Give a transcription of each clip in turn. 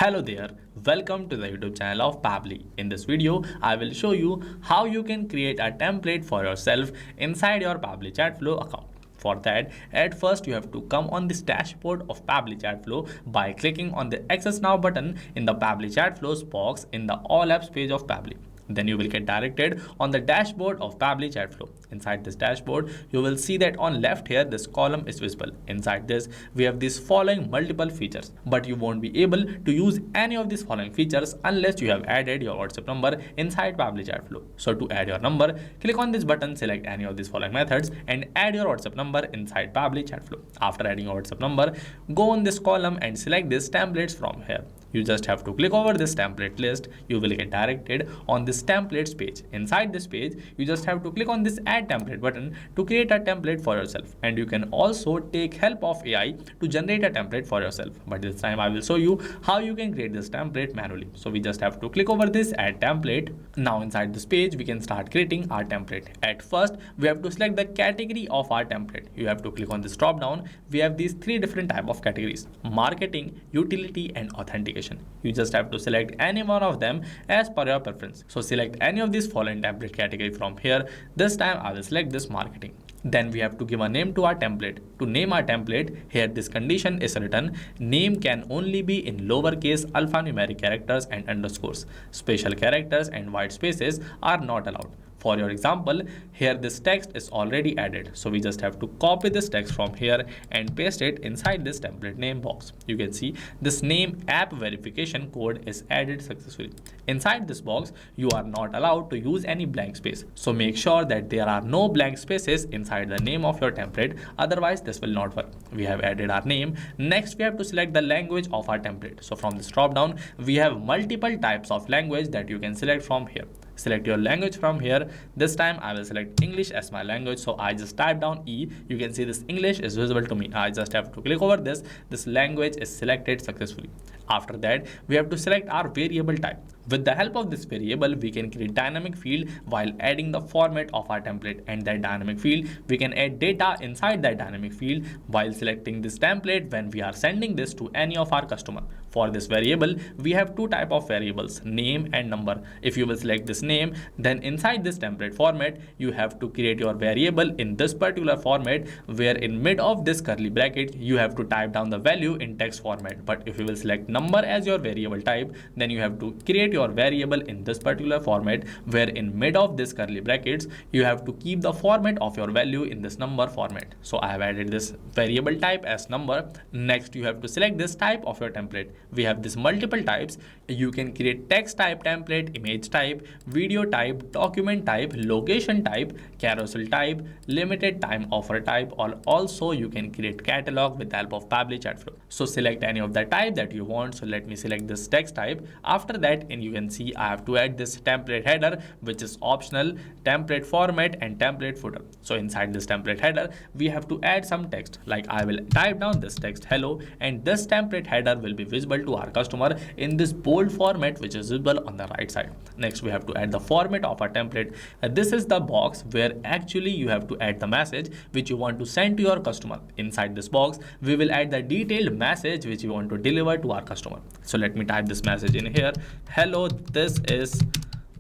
Hello there, welcome to the YouTube channel of Pabbly. In this video, I will show you how you can create a template for yourself inside your Pabbly Chatflow account. For that, at first you have to come on this dashboard of Pabbly Chatflow by clicking on the Access Now button in the Pabbly Chatflows box in the All Apps page of Pabbly. Then you will get directed on the dashboard of Pabbly Chatflow. Inside this dashboard, you will see that on left here, this column is visible. Inside this, we have these following multiple features, but you won't be able to use any of these following features unless you have added your WhatsApp number inside Pabbly Chatflow. So to add your number, click on this button, select any of these following methods and add your WhatsApp number inside Pabbly Chatflow. After adding your WhatsApp number, go on this column and select this templates from here. You just have to click over this template list. You will get directed on this templates page. Inside this page, you just have to click on this add template button to create a template for yourself. And you can also take help of AI to generate a template for yourself. But this time I will show you how you can create this template manually. So we just have to click over this add template. Now inside this page, we can start creating our template. At first, we have to select the category of our template. You have to click on this drop down. We have these three different type of categories: marketing, utility, and authentication. You just have to select any one of them as per your preference. So select any of these following template category from here. This time I will select this marketing. Then we have to give a name to our template. To name our template, here this condition is written: name can only be in lowercase alphanumeric characters and underscores. Special characters and white spaces are not allowed. For your example, here this text is already added. So we just have to copy this text from here and paste it inside this template name box. You can see this name app verification code is added successfully. Inside this box, you are not allowed to use any blank space. So make sure that there are no blank spaces inside the name of your template. Otherwise, this will not work. We have added our name. Next, we have to select the language of our template. So from this drop down, we have multiple types of language that you can select from here. Select your language from here. This time I will select English as my language. So I just type down E. You can see this English is visible to me. I just have to click over this. This language is selected successfully. After that, we have to select our variable type. With the help of this variable, we can create dynamic field while adding the format of our template. And that dynamic field, we can add data inside that dynamic field while selecting this template when we are sending this to any of our customer. For this variable, we have two type of variables, name and number. If you will select this name, then inside this template format, you have to create your variable in this particular format, where in mid of this curly bracket, you have to type down the value in text format. But if you will select number as your variable type, then you have to create your variable in this particular format, where in mid of this curly brackets, you have to keep the format of your value in this number format. So I have added this variable type as number. Next, you have to select this type of your template. We have this multiple types. You can create text type template, image type, video type, document type, location type, carousel type, limited time offer type, or also you can create catalog with the help of Pabbly Chatflow. So select any of the type that you want. So let me select this text type. After that, and you can see I have to add this template header, which is optional, template format and template footer. So inside this template header, we have to add some text. Like I will type down this text hello, and this template header will be visible to our customer in this bold format, which is visible on the right side. Next, we have to add the format of our template. This is the box where actually you have to add the message which you want to send to your customer. Inside this box, we will add the detailed message which you want to deliver to our customer. So let me type this message in here. Hello, this is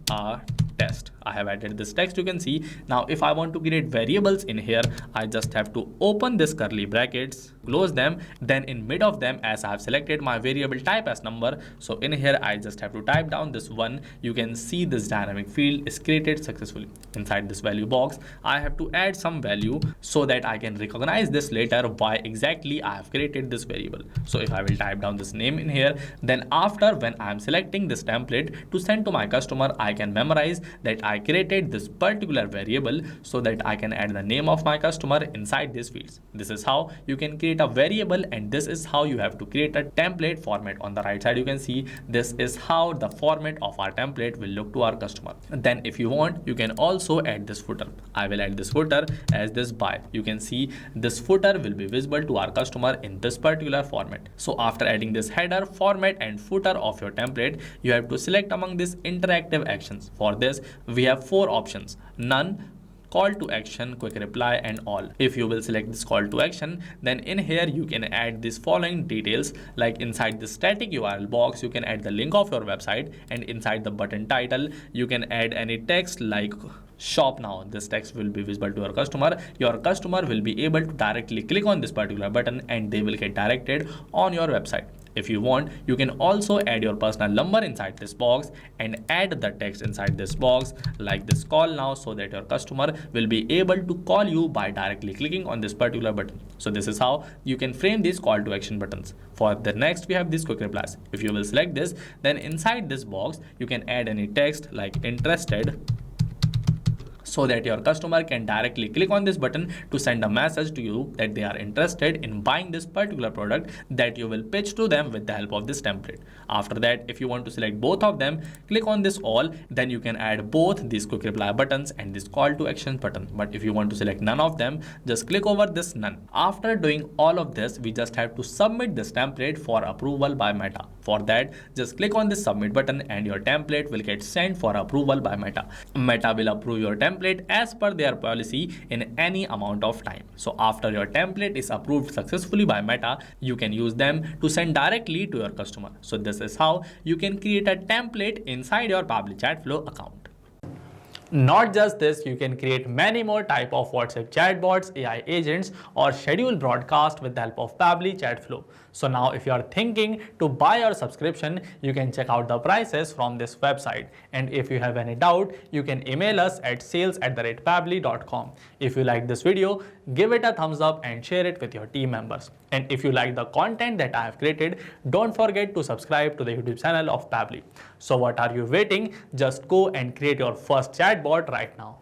a test. I have added this text, you can see. Now if I want to create variables in here, I just have to open this curly brackets, close them, then in mid of them, as I have selected my variable type as number, so in here I just have to type down this one. You can see this dynamic field is created successfully. Inside this value box, I have to add some value so that I can recognize this later why exactly I have created this variable. So if I will type down this name in here, then after when I am selecting this template to send to my customer, I can memorize that I created this particular variable so that I can add the name of my customer inside these fields. This is how you can create a variable, and this is how you have to create a template format. On the right side, you can see this is how the format of our template will look to our customer. Then if you want, you can also add this footer. I will add this footer as this by. You can see this footer will be visible to our customer in this particular format. So after adding this header, format and footer of your template, you have to select among these interactive actions. For this, we have four options: none, call to action, quick reply and all. If you will select this call to action, then in here you can add this following details, like inside the static URL box you can add the link of your website, and inside the button title you can add any text like shop now. This text will be visible to your customer. Your customer will be able to directly click on this particular button and they will get directed on your website. If you want, you can also add your personal number inside this box and add the text inside this box like this call now, so that your customer will be able to call you by directly clicking on this particular button. So this is how you can frame these call to action buttons. For the next, we have this quick replies. If you will select this, then inside this box you can add any text like interested, so that your customer can directly click on this button to send a message to you that they are interested in buying this particular product that you will pitch to them with the help of this template. After that, if you want to select both of them, click on this all, then you can add both these quick reply buttons and this call to action button. But if you want to select none of them, just click over this none. After doing all of this, we just have to submit this template for approval by Meta. For that, just click on this submit button and your template will get sent for approval by Meta. Meta will approve your template as per their policy in any amount of time. So after your template is approved successfully by Meta, you can use them to send directly to your customer. So this is how you can create a template inside your Pabbly Chatflow account. Not just this, you can create many more type of WhatsApp chatbots, AI agents, or schedule broadcast with the help of Pabbly Chatflow. So now if you are thinking to buy your subscription, you can check out the prices from this website. And if you have any doubt, you can email us at sales@pabbly.com. If you like this video, give it a thumbs up and share it with your team members. And if you like the content that I have created, don't forget to subscribe to the YouTube channel of Pabbly. So what are you waiting? Just go and create your first chatbot right now.